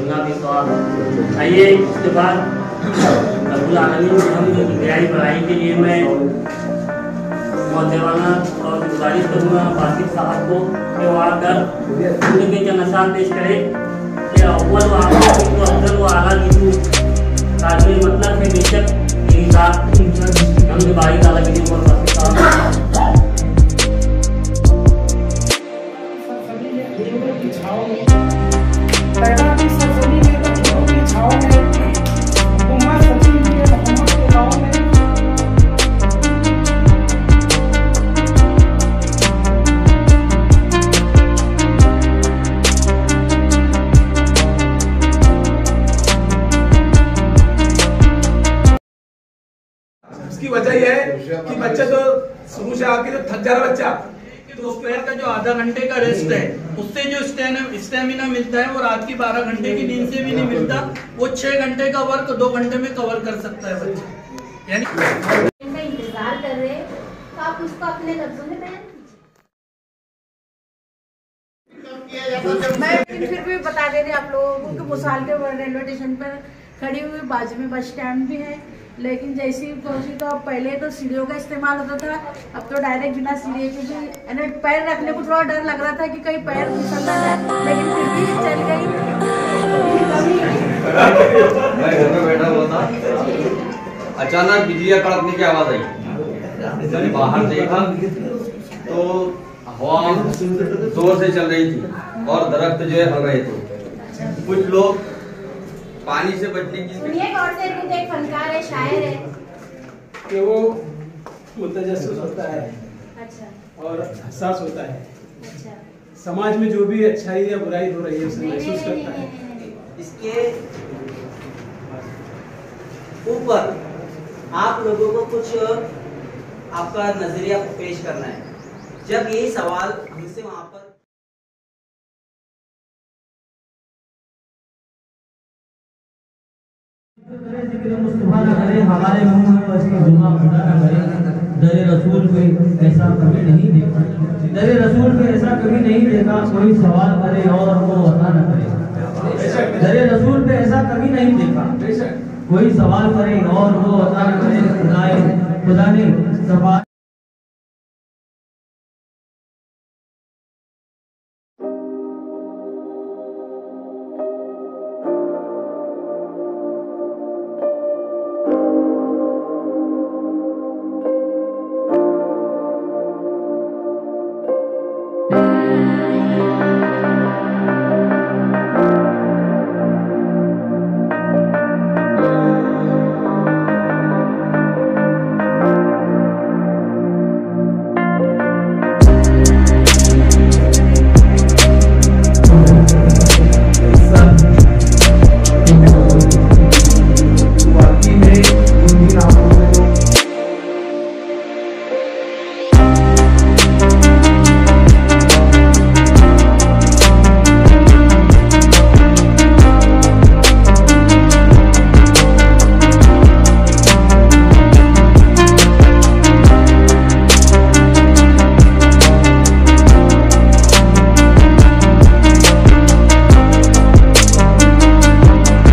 दुनिया भी स्वास्थ्य। आइए इसके बाद रब्बुल आलमीन से हम जो गहरी पढ़ाई के लिए मैं मौतेवाना और गुजारिश करूँगा वासिफ साहब को कि वो आकर उनके जनसार पेश करें कि अव्वल व आखिर तो अफजल व आला लिखूँ ताकि मतलब है बेशक यही साथ हम बारी ताला की ऊपर वासिफ साहब इसकी वजह यह है कि बच्चा जो शुरू से आके जो थक जा रहा बच्चा दोपहर का जो आधा घंटे का रेस्ट है उससे जो स्टेमिना मिलता है वो रात की 12 घंटे की नींद से भी नहीं मिलता। वो 6 घंटे का वर्क 2 घंटे में कवर कर सकता है बच्चा। यानी इंतजार कर रहे हैं तो आप उसको अपने लफ्जों में बयान कीजिए। मैं फिर भी बता दे रही आप लोगों को कि मुसाल के रेलवे स्टेशन पर खड़ी हुई बाजू में बस स्टैंड भी है, लेकिन जैसे ही पहुंची तो पहले तो सीढ़ियों का इस्तेमाल होता था, अब तो डायरेक्ट बिना सीढ़ी के भी यानी पैर रखने को थोड़ा डर लग रहा था कि कहीं पैर फिसल ना जाए, लेकिन फिर भी चल गई। मैं घर में बैठा हुआ था, अचानक बिजली कड़कने की आवाज आई। मैंने बाहर देखा तो हवा जोर से चल रही थी और दरख्त जो है हल रहे थे। कुछ लोग पानी से बचने की सुनिए गौर से, खुद एक फनकार है, शायर है कि वो मुतजस्सिस होता है अच्छा और हसास होता है। अच्छा समाज में जो भी अच्छाई या बुराई हो रही है उसे महसूस करता है। इसके ऊपर आप लोगों को कुछ आपका नजरिया पेश करना है। जब ये सवाल हमसे वहां पर हमारे मुंह में उसकी जुमा फटा न करे। दरे रसूल पे ऐसा कभी नहीं देखा, दरे रसूल पे ऐसा कभी नहीं देखा, कोई सवाल करे और वो अता न करे। दरे रसूल पे ऐसा कभी नहीं देखा, कोई सवाल करे और वो अता न करे। खुदा ने सवाल